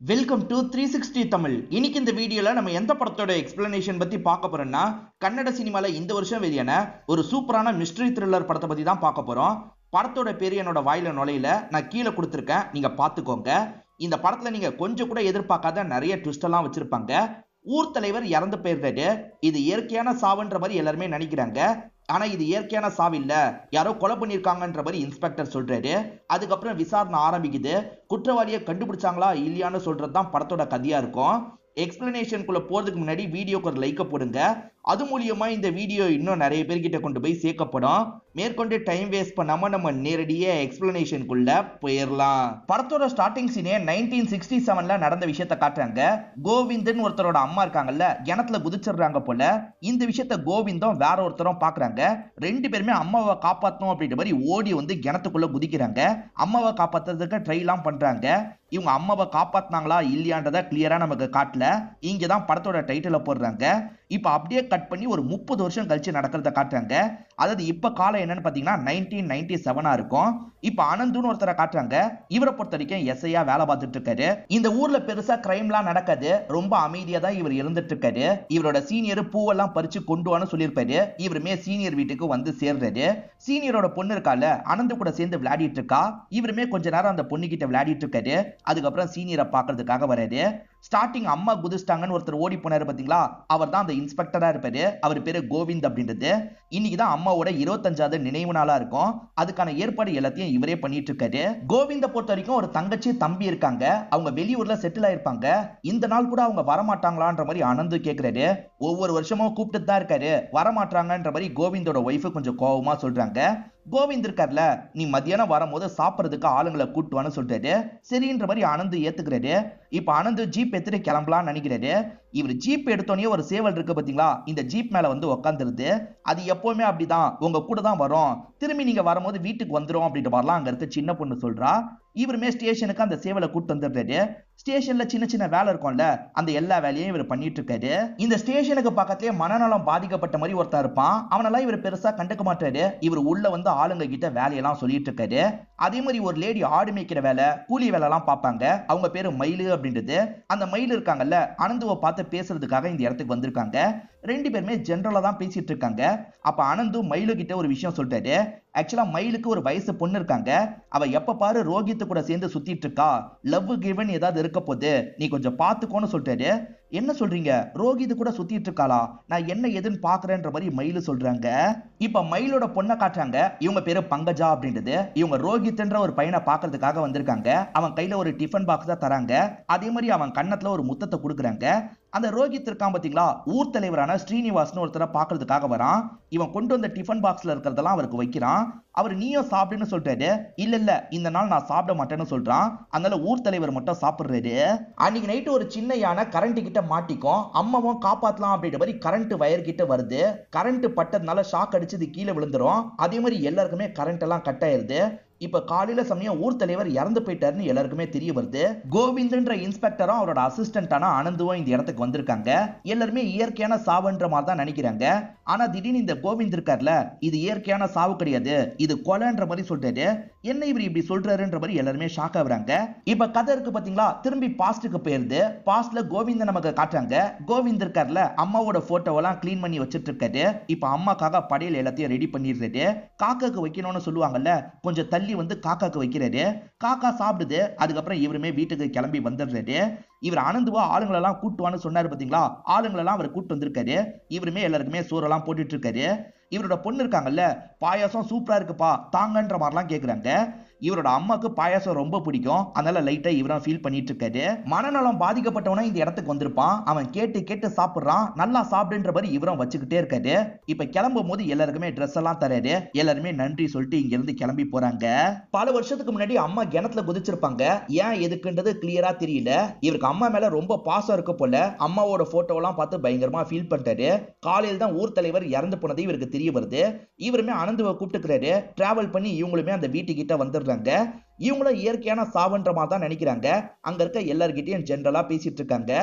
Welcome to 360 Tamil. இன்னைக்கு இந்த வீடியோல நம்ம எந்த படத்தோட எக்ஸ்பிளனேஷன் பத்தி பார்க்க போறோம்னா, கன்னட சினிமால இந்த வருஷம் வெளியான ஒரு சூப்பரான மிஸ்டரி த்ரில்லர் படத்தை பத்தி தான் பார்க்க போறோம். படத்தோட பேரு என்னோட வாயில நுழையில, நான் கீழே கொடுத்துருக்கேன், நீங்க பாத்துக்கோங்க. இந்த படத்துல நீங்க கொஞ்சம் கூட எதிர்பார்க்காத நிறைய ட்விஸ்ட் எல்லாம் வச்சிருப்பாங்க. ஊர் தலைவர் இறந்து போயிருக்காரு. இது இயற்கையான சாவுன்ற மாதிரி எல்லாருமே நினைக்கிறாங்க. ஆனா இது இயற்கையான சாவு இல்ல, யாரோ கொலை பண்ணிருக்காங்கன்ற மாதிரி இன்ஸ்பெக்டர் சொல்றாரு. அதுக்கப்புறம் விசாரணை ஆரம்பிக்குது. குற்றவாளியை கண்டுபிடிச்சாங்களா இல்லையான்னு சொல்றதுதான் படத்தோட கதையா இருக்கும். எக்ஸ்பிளனேஷனுக்குள்ள போறதுக்கு முன்னாடி வீடியோக்கு ஒரு லைக்க போடுங்க. அது மூலியமா இந்த வீடியோ இன்னும் நிறைய பேர்கிட்ட கொண்டு போய் சேர்க்கப்படும். மேற்கொண்டு டைம் வேஸ்ட் பண்ணாம நம்ம நேரடியா எக்ஸ்பிளனேஷனுக்குள்ள போயிடலாம். படத்தோட ஸ்டார்டிங் சீனே 1967ல நடந்த விஷயத்த காட்டுறாங்க. கோவிந்தன் ஒருத்தரோட அம்மா இருக்காங்கல்ல, கிணத்துல குதிச்சிடுறாங்க போல. இந்த விஷயத்த கோவிந்தும் வேற ஒருத்தரும் பாக்குறாங்க. ரெண்டு பேருமே அம்மாவை காப்பாத்தணும் அப்படின்ற மாதிரி ஓடி வந்து கிணத்துக்குள்ள குதிக்கிறாங்க. அம்மாவை காப்பாத்துறதுக்கு ட்ரை எல்லாம் பண்றாங்க. இவங்க அம்மாவை காப்பாத்தினாங்களா இல்லையான்றத கிளியரா நமக்கு காட்டல. இங்கதான் படத்தோட டைட்டில போடுறாங்க. இப்ப அப்படியே கட் பண்ணி ஒரு 30 வருஷம் கழிச்சு நடக்கிறத காட்டுறாங்க. அதாவது இப்ப காலம் என்னன்னு பாத்தீங்கன்னா 1997 இருக்கும். இப்ப அனந்துன்னு ஒருத்தரை காட்டுறாங்க. இவரை பொறுத்த வரைக்கும் எஸ்ஐயா வேலை பார்த்துட்டு இருக்காரு. இந்த ஊர்ல பெருசா கிரைம்லாம் நடக்காது, ரொம்ப அமைதியா தான் இவர் இருந்துட்டு இருக்காரு. இவரோட சீனியர் பூவெல்லாம் பறிச்சு கொண்டு வான்னு சொல்லியிருப்பாரு. இவருமே சீனியர் வீட்டுக்கு வந்து சேர்றாரு. சீனியரோட பொண்ணு இருக்கால, அனந்து கூட சேர்ந்து விளையாடிட்டு இருக்கா. இவருமே கொஞ்ச நேரம் அந்த பொண்ணு கிட்ட விளையாடிட்டு இருக்காரு. அதுக்கப்புறம் சீனியரை பாக்குறதுக்காக வராரு. ஸ்டார்டிங் அம்மா குதிச்சிட்டாங்கன்னு ஒருத்தர் ஓடி போனாரு பாத்தீங்களா, அவர் தான் அந்த இன்ஸ்பெக்டரா இருப்பாரு. அவர் பேரு கோவிந்த் அப்படின்றது. இன்னைக்குதான் அம்மாவோட 25வது நினைவு நாளா இருக்கும். அதுக்கான ஏற்பாடு எல்லாத்தையும் இவரே பண்ணிட்டு இருக்காரு. கோவிந்த பொறுத்த வரைக்கும் ஒரு தங்கச்சி தம்பி இருக்காங்க. அவங்க வெளியூர்ல செட்டில் ஆயிருப்பாங்க. இந்த நாள் கூட அவங்க வரமாட்டாங்களான்ற மாதிரி அனந்து கேக்குறாரு. ஒவ்வொரு வருஷமும் கூப்பிட்டு தான் இருக்காரு, வரமாட்டாங்கன்ற மாதிரி கோவிந்தோட ஒய்ஃபு கொஞ்சம் கோவமா சொல்றாங்க. கோவிந்த் இருக்கார்ல, நீ மத்தியானம் வரும்போது சாப்பிடறதுக்கு ஆளுங்களை கூட்டுவான்னு சொல்றாரு. சரின்ற மாதிரி அனந்து ஏத்துக்கிறாரு. இப்ப அனந்து ஜீப் எடுத்துட்டு கிளம்பலாம்னு நினைக்கிறாரு. இவர் ஜீப் எடுத்தோடனே ஒரு சேவல் இருக்கு பாத்தீங்களா, இந்த ஜீப் மேல வந்து உட்காந்துருது. அது எப்பவுமே அப்படிதான், உங்க கூட தான் வரும், திரும்பி நீங்க வரும்போது வீட்டுக்கு வந்துரும் அப்படின்ட்டு வரலாம் அங்க இருக்க சின்ன பொண்ணு சொல்றா. இவருமே ஸ்டேஷனுக்கு அந்த சேவலை கூட்டு வந்துடுறாரு. ஸ்டேஷன்ல சின்ன சின்ன வேலை இருக்கும்ல, அந்த எல்லா வேலையும் இவர் பண்ணிட்டு இருக்காரு. இந்த ஸ்டேஷனுக்கு பக்கத்துலயே மனநலம் பாதிக்கப்பட்ட மாதிரி ஒருத்தர் இருப்பான். அவனெல்லாம் இவர் பெருசா கண்டுக்க மாட்டாரு. இவர் உள்ள வந்து ஆளுங்க கிட்ட வேலையெல்லாம் சொல்லிட்டு இருக்காரு. அதே மாதிரி ஒரு லேடி ஆடு மேய்க்கிற வேலை, கூலி வேலை எல்லாம் பார்ப்பாங்க. அவங்க பேரு மயிலு அப்படின்றது. அந்த மயிலு இருக்காங்கல்ல, அனந்துவை பார்த்து பேசுறதுக்காக இந்த இடத்துக்கு வந்திருக்காங்க. ரெண்டு பேருமே ஜெனரலா தான் பேசிட்டு இருக்காங்க. அப்ப அனந்து மயிலு கிட்ட ஒரு விஷயம் சொல்றாரு. ஆக்சுவலா மயிலுக்கு ஒரு வயசு பொண்ணு இருக்காங்க. அவ எப்ப பாரு ரோஹித் கூட சேர்ந்து சுத்திட்டு இருக்கா, லவ் கிவன் ஏதாவது இருக்க போது, நீ கொஞ்சம் பாத்துக்கோன்னு சொல்றாரு. என்ன சொல்றீங்க, ரோஹித் கூட சுத்திட்டு இருக்காளா, நான் என்ன எதுன்னு பாக்குறேன்ற மாதிரி மயிலு சொல்றாங்க. இப்ப மயிலோட பொண்ணை காட்டுறாங்க. இவங்க பேரு பங்கஜா அப்படின்றது. இவங்க ரோஹித்ன்ற ஒரு பையனை பாக்குறதுக்காக வந்திருக்காங்க. அவன் கையில ஒரு டிஃபன் பாக்ஸ் தான் தராங்க. அதே மாதிரி அவன் கன்னத்துல ஒரு முத்தத்தை கொடுக்குறாங்க. அந்த ரோஹித் இருக்கான் பாத்தீங்களா, ஊர் தலைவரான ஸ்ரீனிவாஸ்னு ஒருத்தரை பாக்குறதுக்காக வரான். இவன் கொண்டு வந்த டிஃபன் பாக்ஸ்ல இருக்கிறதெல்லாம் அவருக்கு வைக்கிறான். அவர் நீயும் சாப்பிடுன்னு சொல்றாரு. இல்ல இல்ல, இந்த நாள் நான் சாப்பிட மாட்டேன்னு சொல்றான். அதனால ஊர் தலைவர் மட்டும் சாப்பிடுறாரு. அன்னைக்கு நைட்டு ஒரு சின்ன யானை கரண்ட் கிட்ட மாட்டிக்கும். அம்மாவும் காப்பாத்தலாம் அப்படின்ற மாதிரி கரண்ட் வயர் கிட்ட வருது. கரண்ட் பட்டதுனால ஷாக் அடிச்சு இது கீழே விழுந்துரும். அதே மாதிரி எல்லாருக்குமே கரண்ட் எல்லாம் கட் ஆயிருது. இப்ப காலையில சமயம் ஊர் தலைவர் இறந்து போயிட்டாருன்னு எல்லாருக்குமே தெரிய வருது. கோவிந்தன்ற இன்ஸ்பெக்டரும் அவரோட அசிஸ்டன்டான அனந்துவும் இந்த இடத்துக்கு வந்திருக்காங்க. எல்லாருமே இயற்கையான சாவுன்ற மாதிரி தான் நினைக்கிறாங்க. ஆனா திடீர்னு இந்த கோவிந்த் இருக்கார்ல, இது இயற்கையான சாவு கிடையாது, இது கொலைன்ற மாதிரி சொல்றாரு. என்ன இவர் இப்படி சொல்றாருன்ற மாதிரி எல்லாருமே ஷாக் ஆகுறாங்க. இப்ப கதை இருக்கு பாத்தீங்களா, திரும்பி பாஸ்டுக்கு போயிருது. பாஸ்ட்ல கோவிந்த நமக்கு காட்டுறாங்க. கோவிந்த் இருக்கார்ல, அம்மாவோட போட்டோவெல்லாம் கிளீன் பண்ணி வச்சிட்டு இருக்காரு. இப்ப அம்மாக்காக படையல் எல்லாத்தையும் ரெடி பண்ணிடுறாரு. காக்காக்கு வைக்கணும்னு சொல்லுவாங்கல்ல, கொஞ்சம் தள்ளி வந்து காக்காக்கு வைக்கிறாரு. காக்கா சாப்பிடுது. அதுக்கப்புறம் இவருமே வீட்டுக்கு கிளம்பி வந்துடுறாரு. இவர் அனந்துவா ஆளுங்களெல்லாம் கூட்டுவான்னு சொன்னாரு பாத்தீங்களா, ஆளுங்களெல்லாம் அவர் கூட்டு வந்திருக்காரு. இவருமே எல்லாருக்குமே சோறெல்லாம் போட்டுட்டு இருக்காரு. இவரோட பொண்ணு இருக்காங்கல்ல, பாயாசம் சூப்பரா இருக்குப்பா தாங்கன்ற மாதிரிலாம் கேக்குறாங்க. இவரோட அம்மாக்கு பாயாசம் ரொம்ப பிடிக்கும். அதனால லைட்டா இவரும் ஃபீல் பண்ணிட்டு இருக்காரு. மனநலம் பாதிக்கப்பட்டவனா இந்த இடத்துக்கு வந்திருப்பான். அவன் கேட்டு கேட்டு சாப்பிடுறான். நல்லா சாப்பிடுன்ற மாதிரி இவரும் வச்சுக்கிட்டே இருக்காரு. இப்ப கிளம்பும் போது எல்லாருக்குமே ட்ரெஸ் எல்லாம் தராரு. எல்லாருமே நன்றி சொல்லிட்டு இங்க இருந்து கிளம்பி போறாங்க. பல வருஷத்துக்கு முன்னாடி அம்மா கிணத்துல குதிச்சிருப்பாங்க. ஏன் எதுக்குன்றது கிளியரா தெரியல. இவருக்கு அம்மா மேல ரொம்ப பாசம் இருக்கு போல. அம்மாவோட போட்டோலாம் பார்த்து பயங்கரமா ஃபீல் பண்ணிட்டாரு. காலையில் தான் ஊர் தலைவர் இறந்து போனது இவருக்கு தெரிய வருது. இவருமே அனந்துவை கூப்பிட்டுக்கிறாரு. டிராவல் பண்ணி இவங்களுமே அந்த வீட்டுக்கிட்ட வந்துடுறாங்க. இவங்களும் இயற்கையான சாவுன்ற மாதிரி தான் நினைக்கிறாங்க. அங்க இருக்க எல்லார்கிட்டயும் ஜெனரலா பேசிட்டு இருக்காங்க.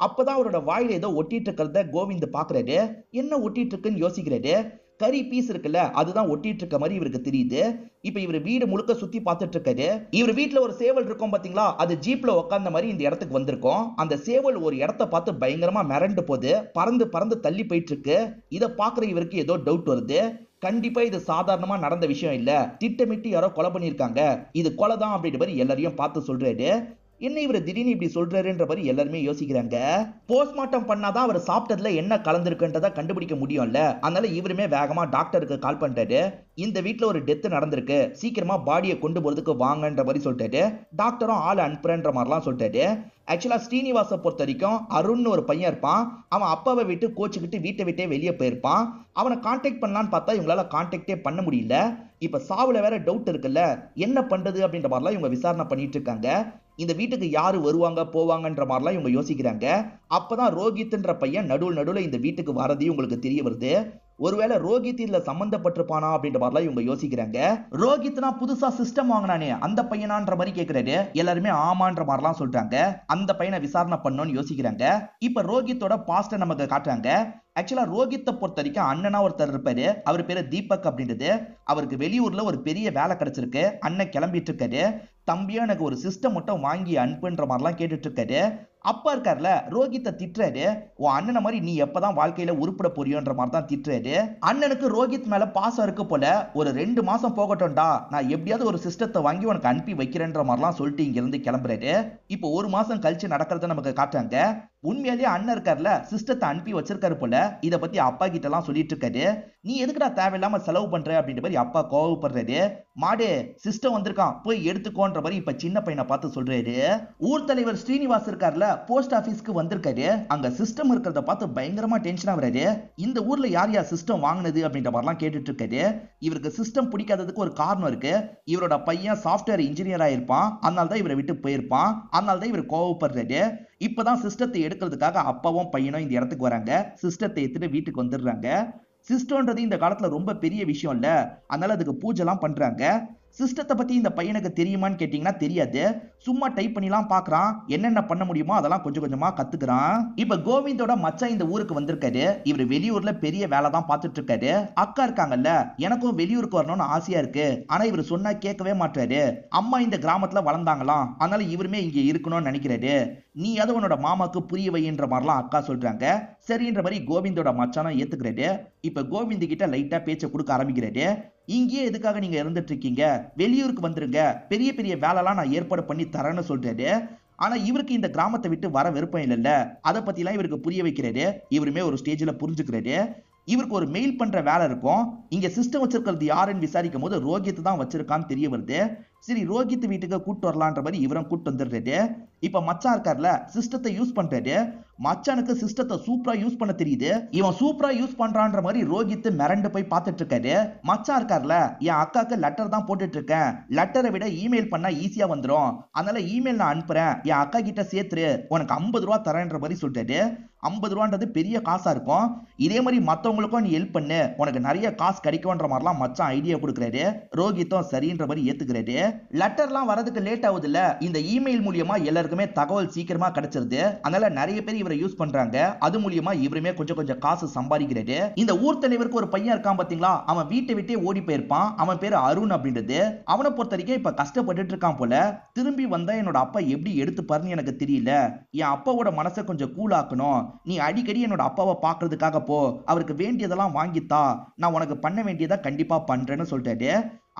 அப்பதான் அவரோட வாயில ஏதோ ஒட்டிட்டு இருக்கிறத கோவிந்த் பாக்குறாரு. என்ன ஒட்டிட்டு இருக்குன்னு யோசிக்கிறாரு. கறி பீஸ் இருக்குல்ல அதுதான் ஒட்டிட்டு இருக்க மாதிரி இவருக்கு தெரியுது. இப்ப இவர் வீடு முழுக்க சுத்தி பார்த்துட்டு இருக்காரு. இவர் வீட்டுல ஒரு சேவல் இருக்கும் பாத்தீங்களா, அது ஜீப்ல உட்கார்ந்த மாதிரி இந்த இடத்துக்கு வந்திருக்கும். அந்த சேவல் ஒரு இடத்தை பார்த்து பயங்கரமா மிரண்டு போகுது, பறந்து பறந்து தள்ளி போயிட்டு இருக்கு. இத பாக்குற இவருக்கு ஏதோ டவுட் வருது. கண்டிப்பா இது சாதாரணமா நடந்த விஷயம் இல்ல, திட்டமிட்டு யாரோ கொலை பண்ணிருக்காங்க, இது கொலை தான் அப்படின்ற மாதிரி எல்லாரையும் பார்த்து சொல்றாரு. என்ன இவர் திடீர்னு இப்படி சொல்றாருன்ற மாதிரி எல்லாருமே யோசிக்கிறாங்க. போஸ்ட்மார்ட்டம் பண்ணாதான் அவர் சாப்பிட்டதுல என்ன கலந்துருக்குன்றத கண்டுபிடிக்க முடியும்ல. அதனால இவருமே வேகமா டாக்டருக்கு கால் பண்றாரு. இந்த வீட்டுல ஒரு டெத் நடந்திருக்கு, சீக்கிரமா பாடியை கொண்டு போறதுக்கு வாங்கன்ற மாதிரி சொல்லிட்டாரு. டாக்டரும் ஆள் அனுப்புறன்ற மாதிரிலாம் சொல்லிட்டாரு. ஆக்சுவலா ஸ்ரீனிவாச பொறுத்த வரைக்கும் அருண் ஒரு பையன் இருப்பான். அவன் அப்பாவை விட்டு கோச்சுக்கிட்டு வீட்டை விட்டே வெளியே போயிருப்பான். அவனை கான்டாக்ட் பண்ணலான்னு பார்த்தா இவங்களால கான்டாக்டே பண்ண முடியல. இப்ப சாவுல வேற டவுட் இருக்குல்ல, என்ன பண்றது அப்படின்ற மாதிரிலாம் இவங்க விசாரணை பண்ணிட்டு இருக்காங்க. இந்த வீட்டுக்கு யாரு வருவாங்க போவாங்கன்ற மாதிரிலாம் இவங்க யோசிக்கிறாங்க. அப்பதான் ரோஹித்ன்ற பையன் நடுவுல இந்த வீட்டுக்கு வரதையும் உங்களுக்கு தெரிய வருது. ஒருவேளை ரோஹித் இதுல சம்பந்தப்பட்டிருப்பானா அப்படின்ற மாதிரிலாம் இவங்க யோசிக்கிறாங்க. ரோஹித்னா புதுசா சிஸ்டம் வாங்கினானே அந்த பையனான்ற மாதிரி கேட்கிறாரு. எல்லாருமே ஆமான்ற மாதிரிலாம் சொல்றாங்க. அந்த பையனை விசாரணை பண்ணணும்னு யோசிக்கிறாங்க. இப்ப ரோஹித்தோட பாஸ்ட நமக்கு காட்டுறாங்க. ஆக்சுவலா ரோஹித்தை பொறுத்த வரைக்கும் அண்ணனா ஒருத்தர் இருப்பாரு, அவர் பேரு தீபக் அப்படின்றது. அவருக்கு வெளியூர்ல ஒரு பெரிய வேலை கிடைச்சிருக்கு, அண்ணன் கிளம்பிட்டு இருக்காரு. தம்பியா எனக்கு ஒரு சிஸ்டம் மட்டும் வாங்கி அனுப்புன்ற மாதிரிலாம் கேட்டுட்டு இருக்காரு. அப்பா இருக்காருல ரோஹித்தை திட்டுறாரு. உன் அண்ணனை மாதிரி நீ எப்பதான் வாழ்க்கையில உருப்பிட போறியோன்ற மாதிரி தான் திட்டுறாரு. அண்ணனுக்கு ரோஹித் மேல பாசம் இருக்கு போல. ஒரு 2 மாசம் போகட்டும்டா, நான் எப்படியாவது ஒரு சிஸ்டத்தை வாங்கி உனக்கு அனுப்பி வைக்கிறேன்ற மாதிரிலாம் சொல்லிட்டு இங்க இருந்து கிளம்புறாரு. இப்போ 1 மாசம் கழிச்சு நடக்கிறத நமக்கு காட்டுறாங்க. உண்மையிலேயே அண்ணன் இருக்காருல சிஸ்டத்தை அனுப்பி வச்சிருக்காரு போல. இத பத்தி அப்பா கிட்ட எல்லாம் சொல்லிட்டு இருக்காரு. நீ எதுக்குடா தேவையில்லாம செலவு பண்ற அப்படின்ற மாதிரி அப்பா கோவப்படுறாரு. மாடு சிஸ்டம் வந்திருக்கான் போய் எடுத்துக்கோன்ற மாதிரி இப்ப சின்ன பையனை பார்த்து சொல்றாரு. ஊர் தலைவர் ஸ்ரீனிவாஸ் இருக்காருல போஸ்ட் ஆபீஸ்க்கு வந்திருக்காரு. அங்க சிஸ்டம் இருக்கிறத பார்த்து பயங்கரமா டென்ஷன் ஆகுறாரு. இந்த ஊர்ல யார் யார் சிஸ்டம் வாங்கினது அப்படின்ற மாதிரிலாம் கேட்டுட்டு இருக்காரு. இவருக்கு சிஸ்டம் பிடிக்காததுக்கு ஒரு காரணம் இருக்கு. இவரோட பையன் சாஃப்ட்வேர் இன்ஜினியரா இருப்பான், அதனால தான் இவரை விட்டு போயிருப்பான். அதனால தான் இவர் கோவப்படுறாரு. இப்பதான் சிஸ்டத்தை எடுக்கிறதுக்காக அப்பாவும் பையனும் இந்த இடத்துக்கு வராங்க. சிஸ்டத்தை எடுத்துட்டு வீட்டுக்கு வந்துடுறாங்க. சிஸ்டம்ன்றது இந்த காலத்துல ரொம்ப பெரிய விஷயம் இல்ல, அதனால அதுக்கு பூஜை எல்லாம் பண்றாங்க. சிஸ்டத்தை பத்தி இந்த பையனுக்கு தெரியுமான்னு கேட்டீங்கன்னா தெரியாது. சும்மா டைப் பண்ணிலாம் பாக்குறான், என்னென்ன பண்ண முடியுமோ அதெல்லாம் கொஞ்சம் கொஞ்சமா கத்துக்கிறான். இப்ப கோவிந்தோட மச்சான் இந்த ஊருக்கு வந்திருக்காரு. இவர் வெளியூர்ல பெரிய வேலை தான் பார்த்துட்டு இருக்காரு. அக்கா இருக்காங்கல்ல, எனக்கும் வெளியூருக்கு வரணும்னு ஆசையா இருக்கு, ஆனா இவர் சொன்னா கேட்கவே மாட்டாரு. அம்மா இந்த கிராமத்துல வளர்ந்தாங்களாம், அதனால இவருமே இங்க இருக்கணும்னு நினைக்கிறாரு. நீ அதை உன்னோட மாமாக்கு புரிய வைன்ற மாதிரிலாம் அக்கா சொல்றாங்க. சரின்ற மாதிரி கோவிந்தோட மச்சானும் ஏத்துக்கிறாரு. இப்ப கோவிந்த் கிட்ட லைட்டா பேச்ச கொடுக்க ஆரம்பிக்கிறாரு. இங்கேயே எதுக்காக நீங்க இருந்துட்டு இருக்கீங்க, வெளியூருக்கு வந்துருங்க, பெரிய பெரிய வேலைலாம் நான் ஏற்பாடு பண்ணி தரேன்னு சொல்றாரு. ஆனா இவருக்கு இந்த கிராமத்தை விட்டு வர விருப்பம் இல்லைல்ல, அதை பத்தி எல்லாம் இவருக்கு புரிய வைக்கிறாரு. இவருமே ஒரு ஸ்டேஜ்ல புரிஞ்சுக்கிறாரு. இவருக்கு ஒரு மெயில் பண்ற வேலை இருக்கும். இங்க சிஸ்டம் வச்சிருக்கிறது யாருன்னு விசாரிக்கும் போது ரோஹித் தான் வச்சிருக்கான்னு தெரிய வருது. சரி ரோஹித் வீட்டுக்கு கூட்டு வரலான்ற மாதிரி இவரும் கூட்டு வந்துடுறாரு. இப்ப மச்சான் இருக்கார்ல சிஸ்டத்தை யூஸ் பண்றாரு. மச்சானுக்கு சிஸ்டத்தை சூப்பரா யூஸ் பண்ண தெரியுது. இவன் சூப்பரா யூஸ் பண்றான்ற மாதிரி ரோஹித் மிரண்டு போய் பார்த்துட்டு இருக்காரு. மச்சான் இருக்கார்ல, என் அக்காக்கு லெட்டர் தான் போட்டுட்டு இருக்கேன், லெட்டரை விட இமெயில் பண்ணா ஈஸியா வந்துடும், அதனால இமெயில் நான் அனுப்புறேன், என் அக்கா கிட்ட சேர்த்துரு, உனக்கு 50 ரூபா தரேன்ற மாதிரி சொல்லிட்டாரு. 50 ரூபான்றது பெரிய காசா இருக்கும். இதே மாதிரி மத்தவங்களுக்கும் நீ ஹெல்ப் பண்ணு, உனக்கு நிறைய காசு கிடைக்கும்ன்ற மாதிரிலாம் மச்சான் ஐடியா கொடுக்குறாரு. ரோஹித்தும் சரின்ற மாதிரி ஏத்துக்கிறாரு. லெட்டர்லாம் வரதுக்கு லேட் ஆகுது இல்ல, இந்த இமெயில் மூலியமா எல்லாருக்குமே தகவல் சீக்கிரமா கிடைச்சிருது. அதனால நிறைய பேர் இவரை யூஸ் பண்றாங்க. அது மூலியமா இவருமே கொஞ்சம் கொஞ்சம் காசு சம்பாதிக்கிறாரு. இந்த ஊர் தலைவருக்கு ஒரு பையன் இருக்கான் பாத்தீங்களா, அவன் வீட்டை விட்டே ஓடி போயிருப்பான். அவன் பேரு அருண் அப்படின்றது. அவனை பொறுத்த வரைக்கும் இப்ப கஷ்டப்பட்டு இருக்கான் போல. திரும்பி வந்தா என்னோட அப்பா எப்படி எடுத்துப்பாருன்னு எனக்கு தெரியல, என் அப்பாவோட மனசை கொஞ்சம் கூலாக்கணும், நீ அடிக்கடி என்னோட அப்பாவை பாக்குறதுக்காக போ, அவருக்கு வேண்டியதெல்லாம் வாங்கித்தா, நான் உனக்கு பண்ண வேண்டியதை கண்டிப்பா பண்றேன்னு சொல்லிட்டாரு.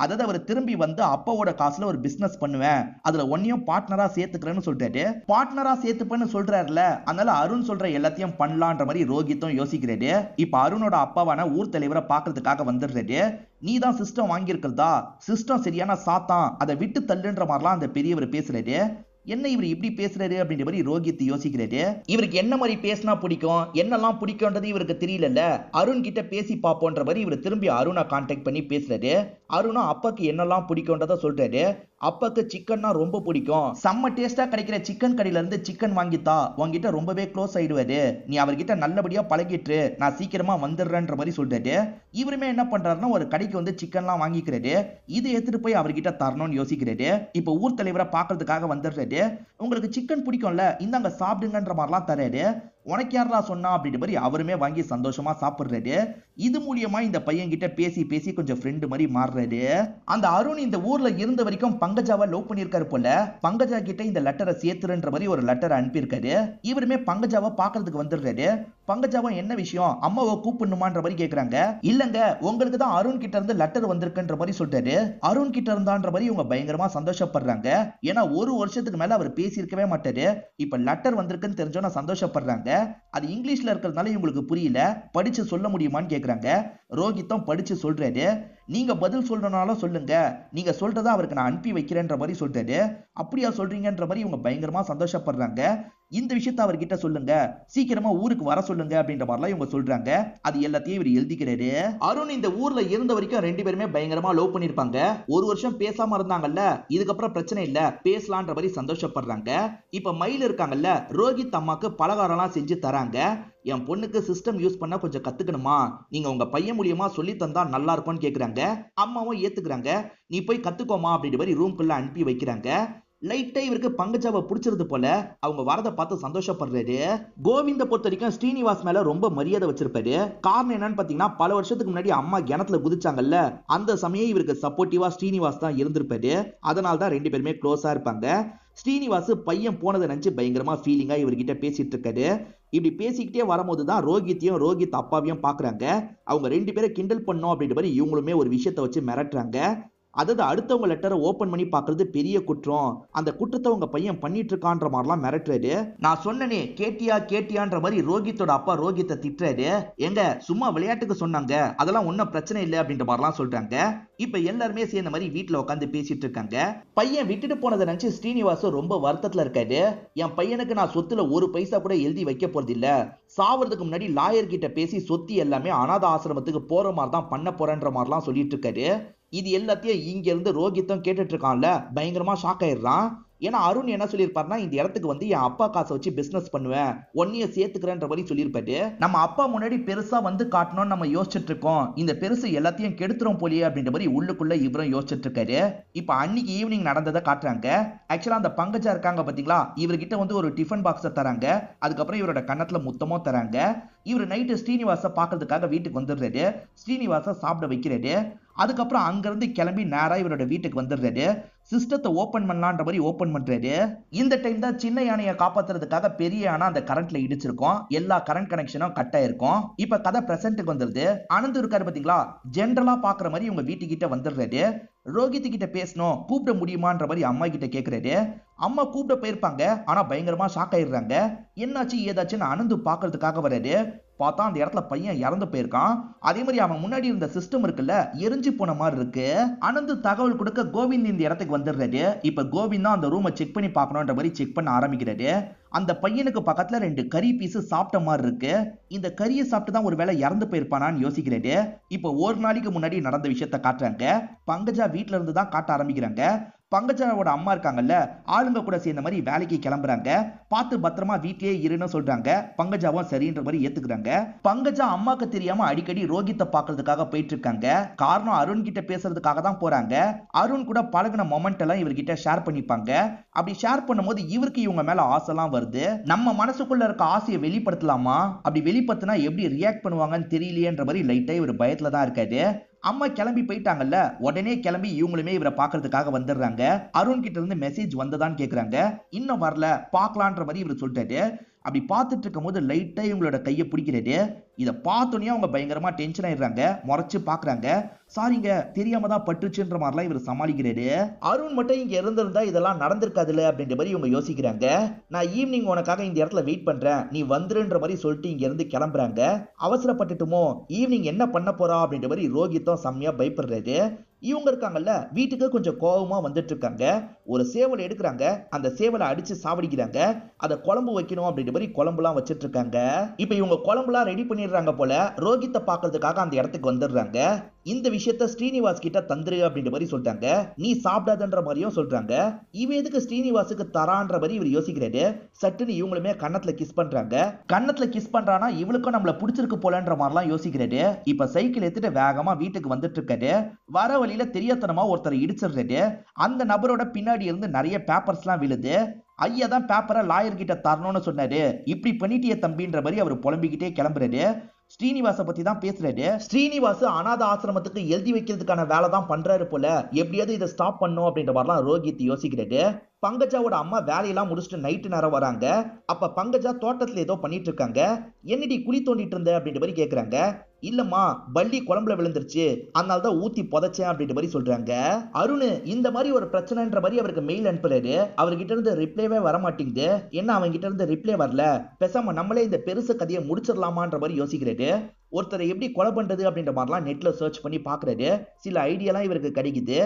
அதாவது அவர் திரும்பி வந்து அப்பாவோட காசுல ஒரு பிசினஸ் பண்ணுவேன், அதுல ஒன்னையும் பார்ட்னரா சேர்த்துக்கிறேன்னு சொல்லிட்டாரு. பார்ட்னரா சேர்த்துப்பேன்னு சொல்றாருல, அதனால அருண் சொல்ற எல்லாத்தையும் பண்ணலான்ற மாதிரி ரோஹித்தும் யோசிக்கிறாரு. இப்ப அருணோட அப்பாவான ஊர் தலைவரை பாக்குறதுக்காக வந்துடுறாரு. நீ தான் சிஸ்டம் வாங்கியிருக்கிறதா, சிஸ்டம் சரியான சாத்தான், அதை விட்டு தள்ளுன்ற மாதிரிலாம் அந்த பெரியவர் பேசுறாரு. என்ன இவர் இப்படி பேசுறாரு அப்படின்ற மாதிரி ரோஹித் யோசிக்கிறாரு. இவருக்கு என்ன மாதிரி பேசினா பிடிக்கும், என்னெல்லாம் பிடிக்கும்ன்றது இவருக்கு தெரியல. அருண் கிட்ட பேசி பாப்போன்ற மாதிரி இவர் திரும்பி அருணை கான்டாக்ட் பண்ணி பேசுறாரு. அருணும் அப்பாக்கு என்னெல்லாம் பிடிக்கும்ன்றத சொல்றாரு. அப்பாக்கு சிக்கன்னா ரொம்ப பிடிக்கும், செம்ம டேஸ்டா கிடைக்கிற சிக்கன் கடையில இருந்து சிக்கன் வாங்கித்தா, உங்ககிட்ட ரொம்பவே க்ளோஸ் ஆயிடுவாரு, நீ அவர்கிட்ட நல்லபடியா பழகிட்டு நான் சீக்கிரமா வந்துடுறேன்ற மாதிரி சொல்றாரு. இவருமே என்ன பண்றாருன்னா ஒரு கடைக்கு வந்து சிக்கன்லாம் வாங்கிக்கிறாரு. இதை எடுத்துட்டு போய் அவர்கிட்ட தரணும்னு யோசிக்கிறாரு. இப்ப ஊர் தலைவரை பாக்குறதுக்காக வந்துடுறாரு. உங்களுக்கு சிக்கன் பிடிக்கும்ல, இந்தாங்க சாப்பிடுங்கன்ற மாதிரிலாம் தராரு. உனக்கு யாரா சொன்னா அப்படின்ற மாதிரி அவருமே வாங்கி சந்தோஷமா சாப்பிடுறாரு. இது மூலியமா இந்த பையன் கிட்ட பேசி பேசி கொஞ்சம் ஃப்ரெண்டு மாதிரி மாறுறாரு. அந்த அருண் இந்த ஊர்ல இருந்த வரைக்கும் பங்கஜாவை லவ் பண்ணிருக்காரு போல. பங்கஜா கிட்ட இந்த லெட்டரை சேர்த்துருன்ற மாதிரி ஒரு லெட்டரை அனுப்பியிருக்காரு. இவருமே பங்கஜாவை பாக்குறதுக்கு வந்துடுறாரு. பங்கஜாவா என்ன விஷயம், அம்மாவை கூப்பிடணுமான்ற மாதிரி கேக்குறாங்க. இல்லங்க, உங்களுக்கு தான் அருண் கிட்ட இருந்து லெட்டர் வந்திருக்குன்ற மாதிரி சொல்றாரு. அருண் கிட்ட இருந்தான்ற மாதிரி இவங்க பயங்கரமா சந்தோஷப்படுறாங்க. ஏன்னா ஒரு வருஷத்துக்கு மேல அவர் பேசி இருக்கவே மாட்டாரு. இப்ப லெட்டர் வந்திருக்குன்னு தெரிஞ்சோன்னா சந்தோஷப்படுறாங்க. அது இங்கிலீஷ்ல இருக்கிறதுனால இவங்களுக்கு புரியல. படிச்சு சொல்ல முடியுமான்னு கேக்குறாங்க. ரோஹித்தும் படிச்சு சொல்றாரு. நீங்க பதில் சொல்றனாலும் சொல்லுங்க, நீங்க சொல்றதா அவருக்கு நான் அனுப்பி வைக்கிறேன்ற மாதிரி சொல்றாரு. அப்படியா சொல்றீங்கன்ற மாதிரி இவங்க பயங்கரமா சந்தோஷப்படுறாங்க. இந்த விஷயத்த அவர்கிட்ட சொல்லுங்க, சீக்கிரமா ஊருக்கு வர சொல்லுங்க அப்படின்ற மாதிரிலாம் இவங்க சொல்றாங்க. அது எல்லாத்தையும் இவர் எழுதிக்கிறாரு. அருண் இந்த ஊர்ல இருந்த வரைக்கும் ரெண்டு பேருமே பயங்கரமா லவ் பண்ணிருப்பாங்க. ஒரு வருஷம் பேசாம இருந்தாங்கல்ல, இதுக்கப்புறம் பிரச்சனை இல்ல, பேசலான்ற மாதிரி சந்தோஷப்படுறாங்க. இப்ப மயில் இருக்காங்கல்ல, ரோஹித் அம்மாக்கு பலகாரம்லாம் செஞ்சு தராங்க. என் பொண்ணுக்கு சிஸ்டம் யூஸ் பண்ண கொஞ்சம் கத்துக்கணுமா, நீங்க உங்க பையன் மூலியமா சொல்லி தந்தா நல்லா இருக்கும்னு கேக்குறாங்க. அம்மாவும் ஏத்துக்கிறாங்க. நீ போய் கத்துக்கோமா அப்படின்ற மாதிரி ரூம்குள்ள அனுப்பி வைக்கிறாங்க. லைட்டா இவருக்கு பங்கஜாவை பிடிச்சிருது போல. அவங்க வரதை பார்த்து சந்தோஷப்படுறாரு. கோவிந்த பொறுத்த வரைக்கும் ஸ்ரீனிவாஸ் மேல ரொம்ப மரியாதை வச்சிருப்பாரு. காரணம் என்னன்னு பாத்தீங்கன்னா, பல வருஷத்துக்கு முன்னாடி அம்மா கிணத்துல குதிச்சாங்கல்ல, அந்த சமயம் இவருக்கு சப்போர்ட்டிவா ஸ்ரீனிவாஸ் தான் இருந்திருப்பாரு. அதனால தான் ரெண்டு பேருமே க்ளோஸா இருப்பாங்க. ஸ்ரீனிவாஸ் பையன் போனதை நினைச்சு பயங்கரமா ஃபீலிங்கா இவர்கிட்ட பேசிட்டு இருக்காரு. இப்படி பேசிக்கிட்டே வரும்போது தான் ரோஹித்தையும் ரோஹித் அப்பாவையும் பாக்குறாங்க. அவங்க ரெண்டு பேரை கிண்டல் பண்ணோம் அப்படின்ற மாதிரி இவங்களுமே ஒரு விஷயத்தை வச்சு மிரட்டுறாங்க. அதாவது அடுத்தவங்க லெட்டரை ஓபன் பண்ணி பாக்குறது பெரிய குற்றம், அந்த குற்றத்தை உங்க பையன் பண்ணிட்டு இருக்கான்ற மாதிரிலாம் மிரட்டுறாரு. நான் சொன்னனே கேட்டியா கேட்டியான்ற மாதிரி ரோஹித்தோட அப்பா ரோஹித்தை திட்டுறாரு. எங்க சும்மா விளையாட்டுக்கு சொன்னாங்க, அதெல்லாம் ஒன்னும் பிரச்சனை இல்லை அப்படின்ற மாதிரிலாம் சொல்றாங்க. இப்ப எல்லாருமே சேர்ந்த மாதிரி வீட்டுல உட்காந்து பேசிட்டு இருக்காங்க. பையன் விட்டுட்டு போனதை நினைச்சு ஸ்ரீனிவாசம் ரொம்ப வருத்தத்துல இருக்காரு. என் பையனுக்கு நான் சொத்துல ஒரு பைசா கூட எழுதி வைக்க போறது இல்ல, சாவறதுக்கு முன்னாடி லாயர் கிட்ட பேசி சொத்து எல்லாமே அனாத ஆசிரமத்துக்கு போற மாதிரி தான் பண்ண போறேன்ற மாதிரிலாம் சொல்லிட்டு இருக்காரு. இது எல்லாத்தையும் இங்க இருந்து ரோஹித்தும் கேட்டுட்டு இருக்கான்ல, பயங்கரமா ஷாக் ஆயிடுறான். ஏன்னா அருண் என்ன சொல்லியிருப்பாருன்னா, இந்த இடத்துக்கு வந்து என் அப்பா காசை வச்சு பிசினஸ் பண்ணுவேன், ஒன்னைய சேர்த்துக்கிறேன்ற மாதிரி சொல்லியிருப்பாரு. நம்ம அப்பா முன்னாடி பெருசா வந்து காட்டணும்னு நம்ம யோசிச்சுட்டு இருக்கோம், இந்த பெருசு எல்லாத்தையும் கெடுத்துரும் போலியே அப்படின்ற மாதிரி உள்ளுக்குள்ள இவரும் யோசிச்சுட்டு இருக்காரு. இப்ப அன்னைக்கு ஈவினிங் நடந்ததை காட்டுறாங்க. ஆக்சுவலா அந்த பங்கஜா இருக்காங்க பாத்தீங்களா, இவர்கிட்ட வந்து ஒரு டிஃபன் பாக்ஸை தராங்க. அதுக்கப்புறம் இவரோட கன்னத்துல முத்தமும் தராங்க. இவர் நைட்டு ஸ்ரீனிவாச பாக்குறதுக்காக வீட்டுக்கு வந்துடுறாரு. ஸ்ரீனிவாச சாப்பிட வைக்கிறாரு. அதுக்கப்புறம் அங்கிருந்து கிளம்பி நேரா இவரோட வீட்டுக்கு வந்துடுறாரு. சிஸ்டத்தை ஓபன் பண்ணலான்ற மாதிரி ஓபன் பண்றாரு. இந்த டைம் தான் சின்ன யானையை காப்பாத்துறதுக்காக பெரிய யானை அந்த கரண்ட்ல இடிச்சிருக்கும். எல்லா கரண்ட் கனெக்ஷனும் கட் ஆயிருக்கும். இப்ப கதை பிரசன்ட்டுக்கு வந்துருது. அனந்த் இருக்காரு பாத்தீங்களா, ஜென்ரலா பாக்குற மாதிரி உங்க வீட்டுக்கிட்ட வந்துடுறாரு. ரோஹித் கிட்ட பேசணும், கூப்பிட முடியுமான்ற மாதிரி அம்மா கிட்ட கேக்குறாரு. அம்மா கூப்பிட போயிருப்பாங்க, ஆனா பயங்கரமா ஷாக் ஆயிடுறாங்க. என்னாச்சு ஏதாச்சுன்னு அனந்து பாக்குறதுக்காக வராரு. பார்த்தா அந்த இடத்துல பையன் இறந்து போயிருக்கான். அதே மாதிரி அவன் முன்னாடி இருந்த சிஸ்டம் இருக்குல்ல, எரிஞ்சு போன மாதிரி இருக்கு. அனந்து தகவல் கொடுக்க கோவிந்த் இந்த இடத்துக்கு வந்துடுறாரு. இப்ப கோவிந்த் தான் அந்த ரூமை செக் பண்ணி பார்க்கணுன்ற மாதிரி செக் பண்ண ஆரம்பிக்கிறாரு. அந்த பையனுக்கு பக்கத்துல 2 கறி பீஸ் சாப்பிட்ட மாதிரி இருக்கு. இந்த கறியை சாப்பிட்டு தான் ஒரு வேளை இறந்து போயிருப்பானான்னு யோசிக்கிறாரு. இப்ப ஒரு நாளைக்கு முன்னாடி நடந்த விஷயத்த காட்டுறாங்க. பங்கஜா வீட்டுல இருந்து தான் காட்ட ஆரம்பிக்கிறாங்க. பங்கஜாவோட அம்மா இருக்காங்கல்ல, ஆளுங்க கூட சேர்ந்த மாதிரி வேலைக்கு கிளம்புறாங்க. பார்த்து பத்திரமா வீட்லயே இருன்னு சொல்றாங்க. பங்கஜாவும் சரின்ற மாதிரி ஏத்துக்கிறாங்க. பங்கஜா அம்மாக்கு தெரியாம அடிக்கடி ரோஹித்தை பாக்குறதுக்காக போயிட்டு இருக்காங்க. காரணம் அருண் கிட்ட பேசுறதுக்காக தான் போறாங்க. அருண் கூட பழகின மொமெண்ட் எல்லாம் இவர்கிட்ட ஷேர் பண்ணிப்பாங்க. அப்படி ஷேர் பண்ணும்போது இவருக்கு இவங்க மேல ஆசைலாம் வருது. நம்ம மனசுக்குள்ள இருக்க ஆசையை வெளிப்படுத்தலாமா, அப்படி வெளிப்படுத்தினா எப்படி ரியாக்ட் பண்ணுவாங்கன்னு தெரியலையேன்ற மாதிரி லைட்டா இவர் பயத்துல தான் இருக்காரு. அம்மா கிளம்பி போயிட்டாங்கல்ல, உடனே கிளம்பி இவங்களுமே இவரை பாக்குறதுக்காக வந்துடுறாங்க. அருண் கிட்ட இருந்து மெசேஜ் வந்ததான்னு கேக்குறாங்க. இன்னும் வரல, பாக்கலான்ற மாதிரி இவர் சொல்லிட்டாரு. அப்படி பார்த்துட்டு இருக்கும் போது லைட்டா இவங்களோட கையை பிடிக்கிறாரு. இதை பார்த்தோன்னே அவங்க பயங்கரமா டென்ஷன் ஆயிடுறாங்க. முறைச்சு பாக்குறாங்க. சாரிங்க, தெரியாம தான் பட்டுச்சுன்ற மாதிரிலாம் இவர் சமாளிக்கிறாரு. அருண் மட்டும் இங்க இருந்திருந்தா இதெல்லாம் நடந்திருக்காதுல்ல அப்படின்ற மாதிரி இவங்க யோசிக்கிறாங்க. நான் ஈவினிங் உனக்காக இந்த இடத்துல வெயிட் பண்றேன், நீ வந்துருன்ற மாதிரி சொல்லிட்டு இங்க இருந்து கிளம்புறாங்க. அவசரப்பட்டுட்டுமோ, ஈவினிங் என்ன பண்ண போறா அப்படின்ற மாதிரி ரோஹித்தும் செம்மையா பயப்படுறாரு. இவங்க இருக்காங்கல்ல, வீட்டுக்கு கொஞ்சம் கோபமா வந்துட்டு இருக்காங்க. ஒரு சேவலை எடுக்கிறாங்க. அந்த சேவலை அடிச்சு சாவடிக்கிறாங்க. அதை குழம்பு வைக்கணும் அப்படின்ற மாதிரி குழம்புலாம் வச்சிட்டு இருக்காங்க. இப்ப இவங்க குழம்புலாம் ரெடி பண்ணிடுறாங்க போல. ரோஹித்தை பாக்குறதுக்காக அந்த இடத்துக்கு வந்துடுறாங்க. இந்த விஷயத்த ஸ்ரீனிவாஸ் கிட்ட தந்துரு அப்படின்ற மாதிரி சொல்றாங்க. நீ சாப்பிடாதன்ற மாதிரியும் சொல்றாங்க. இவ எதுக்கு ஸ்ரீனிவாசுக்கு தரான்ற மாதிரி இவர் யோசிக்கிறாரு. சட்டுன்னு இவங்களுமே கன்னத்துல கிஸ் பண்றாங்க. கன்னத்துல கிஸ் பண்றானா இவளுக்கும் நம்மள பிடிச்சிருக்கு போலன்ற மாதிரிலாம் யோசிக்கிறாரு. இப்ப சைக்கிள் எடுத்துட்டு வேகமா வீட்டுக்கு வந்துட்டு இருக்காரு. வர வழியில தெரியாதனமா ஒருத்தர் இடிச்சிடுறாரு. அந்த நபரோட பின்னாடி இருந்து நிறைய பேப்பர்ஸ்லாம் விழுது. ஐயா தான் பேப்பரை லாயர் கிட்ட தரணும்னு சொன்னாரு. இப்படி பண்ணிட்டிய தம்பின்ற மாதிரி அவர் புலம்பிக்கிட்டே கிளம்புறாரு. ஸ்ரீனிவாச பத்தி தான் பேசுறாரு. ஸ்ரீனிவாஸ் அனாத ஆசிரமத்துக்கு எழுதி வைக்கிறதுக்கான வேலை தான் பண்றாரு போல. எப்படியாவது இதை ஸ்டாப் பண்ணும் அப்படின்ற மாதிரிலாம் ரோஹித் யோசிக்கிறாரு. பங்கஜாவோட அம்மா வேலையெல்லாம் முடிச்சுட்டு நைட்டு நேரம் வராங்க. அப்ப பங்கஜா தோட்டத்துல ஏதோ பண்ணிட்டு இருக்காங்க. என்னடி குழி தோண்டிட்டு இருந்த அப்படின்ற மாதிரி கேக்குறாங்க. இல்லம்மா, பள்ளி குழம்புல விழுந்துருச்சு, அதனால தான் ஊத்தி புதைச்சேன் அப்படின்ற மாதிரி சொல்றாங்க. அருண் இந்த மாதிரி ஒரு பிரச்சனைன்ற மாதிரி அவருக்கு மெயில் அனுப்புறாரு. அவர்கிட்ட இருந்து ரிப்ளைவே வர மாட்டேங்குது. என்ன அவங்க கிட்ட இருந்து ரிப்ளை வரல, பேசாம நம்மளே இந்த பெருசு கதையை முடிச்சிடலாமான்ற மாதிரி யோசிக்கிறாரு. ஒருத்தரை எப்படி கொலை பண்றது அப்படின்ற மாதிரிலாம் நெட்ல சர்ச் பண்ணி பாக்குறாரு. சில ஐடியாலாம் இவருக்கு கிடைக்குது.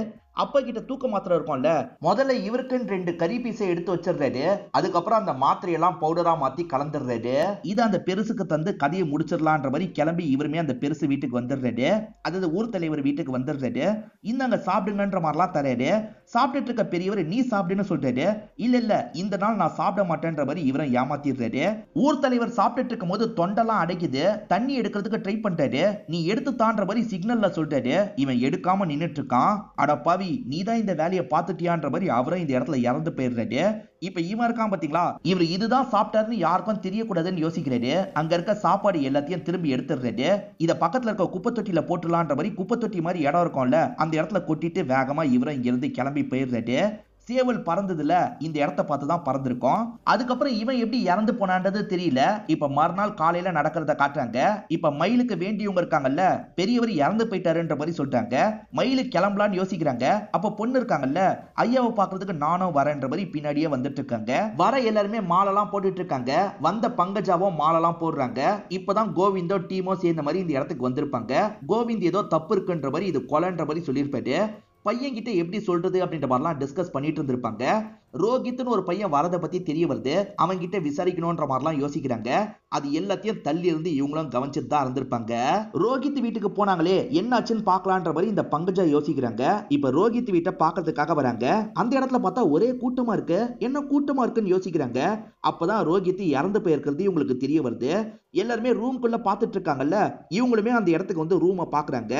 அப்பா கிட்ட தூக்க மாத்திரை இருக்கும்ல, முதல்ல இவருக்குன்னு 2 கறி பீஸை எடுத்து வச்சிடுறாரு. அதுக்கப்புறம் அந்த மாத்திரையெல்லாம் பவுடரா மாத்தி கலந்துடுறாரு. இது அந்த பெருசுக்கு தந்து கதையை முடிச்சிடலான்ற மாதிரி கிளம்பி இவருமே அந்த பெருசு வீட்டுக்கு வந்துடுறாரு. அதாவது ஊர் தலைவர் வீட்டுக்கு வந்துடுறாரு. இந்தாங்க சாப்பிடுங்கன்ற மாதிரிலாம் தராரு. சாப்பிட்டுட்டு இருக்க பெரியவர் நீ சாப்பிடுன்னு சொல்றாரு. இல்ல இல்ல, இந்த நாள் நான் சாப்பிட மாட்டேன்ற மாதிரி இவரும் ஏமாத்திடுறாரு. ஊர் தலைவர் சாப்பிட்டுட்டு இருக்கும் போது தொண்டெல்லாம் அடைக்குது. தண்ணி எடுக்கிறதுக்கு ட்ரை பண்றாரு. நீ எடுத்து தான்ற மாதிரி சிக்னல்ல சொல்றாரு. இவன் எடுக்காம நின்னுட்டு இருக்கான். அடப்பாவி, நீதான் இந்த வேலையை பார்த்துட்டியான்ற மாதிரி அவரும் இந்த இடத்துல இறந்து போயிடுறாரு. இப்ப இவன் இருக்கான் பாத்தீங்களா, இவர் இதுதான் சாப்பிட்டாருன்னு யாருக்கும் தெரியக்கூடாதுன்னு யோசிக்கிறாரு. அங்க இருக்க சாப்பாடு எல்லாத்தையும் திரும்பி எடுத்துடுறாரு. இத பக்கத்துல இருக்க குப்பை தொட்டியில போட்டுலான்ற மாதிரி குப்பை தொட்டி மாதிரி இடம் இருக்கும்ல, அந்த இடத்துல கொட்டிட்டு வேகமா இவரும் இங்க இருந்து கிளம்பி போயிடுறாரு. சேவல் பறந்ததுல இந்த இடத்த பார்த்து தான் பறந்திருக்கோம். அதுக்கப்புறம் இவன் எப்படி இறந்து போனான்றது தெரியல. இப்ப மறுநாள் காலையில நடக்கிறத காட்டுறாங்க. இப்ப மயிலுக்கு வேண்டியவங்க இருக்காங்கல்ல, பெரியவர் இறந்து போயிட்டாருன்ற மாதிரி சொல்றாங்க. மயிலு கிளம்பலான்னு யோசிக்கிறாங்க. அப்ப பொண்ணு இருக்காங்கல்ல, ஐயாவை பாக்குறதுக்கு நானும் வரேன்ற மாதிரி பின்னாடியே வந்துட்டு இருக்காங்க. வர எல்லாருமே மாலெல்லாம் போட்டுட்டு இருக்காங்க. வந்த பங்கஜாவும் மாலெல்லாம் போடுறாங்க. இப்பதான் கோவிந்தோ டீமோ சேர்ந்த மாதிரி இந்த இடத்துக்கு வந்திருப்பாங்க. கோவிந்த் ஏதோ தப்பு இருக்குன்ற மாதிரி இது கொலைன்ற மாதிரி சொல்லியிருப்பாரு. பையன் கிட்ட எப்படி சொல்றது அப்படின்ற மாதிரிலாம் டிஸ்கஸ் பண்ணிட்டு இருந்திருப்பாங்க. ரோஹித்னு ஒரு பையன் வரதை பத்தி தெரிய வருது. அவங்க கிட்ட விசாரிக்கணும்ன்ற மாதிரிலாம் யோசிக்கிறாங்க. அது எல்லாத்தையும் தள்ளி இருந்து இவங்களும் கவனிச்சுட்டு தான் இருந்திருப்பாங்க. ரோஹித் வீட்டுக்கு போனாங்களே, என்னாச்சுன்னு பாக்கலான்ற மாதிரி இந்த பங்கஜா யோசிக்கிறாங்க. இப்ப ரோஹித் வீட்டை பாக்குறதுக்காக வராங்க. அந்த இடத்துல பார்த்தா ஒரே கூட்டமா இருக்கு. என்ன கூட்டமா இருக்குன்னு யோசிக்கிறாங்க. அப்பதான் ரோஹித் இறந்து போயிருக்கிறது இவங்களுக்கு தெரிய வருது. எல்லாருமே ரூம்குள்ள பாத்துட்டு இருக்காங்கல்ல, இவங்களுமே அந்த இடத்துக்கு வந்து ரூமை பாக்குறாங்க.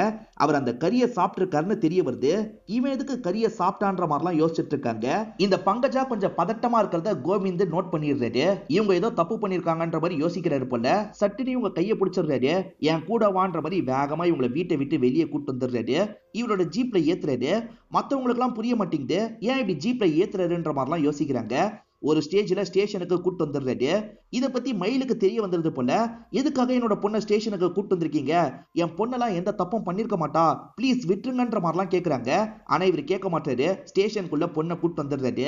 அவர் அந்த கறியை சாப்பிட்டு இருக்காருன்னு தெரிய வருது. இவன் எதுக்கு கறியை சாப்பிட்டான்ற மாதிரிலாம் யோசிச்சுட்டு இருக்காங்க. இந்த பங்கஜா கொஞ்சம் பதட்டமா இருக்கிறத கோவிந்த் நோட் பண்ணிடுறாரு. இவங்க ஏதோ தப்பு பண்ணிருக்காங்கன்ற மாதிரி யோசிக்கிறாரு போல. சட்டுன்னு இவங்க கையை பிடிச்சிடுறாரு. என் கூட வான்ற மாதிரி வேகமா இவங்களை வீட்டை விட்டு வெளியே கூட்டு வந்துடுறாரு. இவரோட ஜீப்ல ஏத்துறாரு. மத்தவங்களுக்கு எல்லாம் புரிய மாட்டேங்குது, ஏன் இப்படி ஜீப்ல ஏத்துறாருன்ற மாதிரிலாம் யோசிக்கிறாங்க. ஒரு ஸ்டேஜ்ல ஸ்டேஷனுக்கு கூட்டு வந்துடுறாரு. இதை பத்தி மயிலுக்கு தெரிய வந்துருது போல. எதுக்காக என்னோட பொண்ணை ஸ்டேஷனுக்கு கூட்டு வந்திருக்கீங்க, என் பொண்ணெல்லாம் எந்த தப்பும் பண்ணிருக்க மாட்டா, ப்ளீஸ் விட்டுருங்கன்ற மாதிரிலாம் கேட்கறாங்க. ஆனா இவர் கேட்க மாட்டாரு. ஸ்டேஷனுக்குள்ள பொண்ணை கூட்டு வந்துடுறாரு.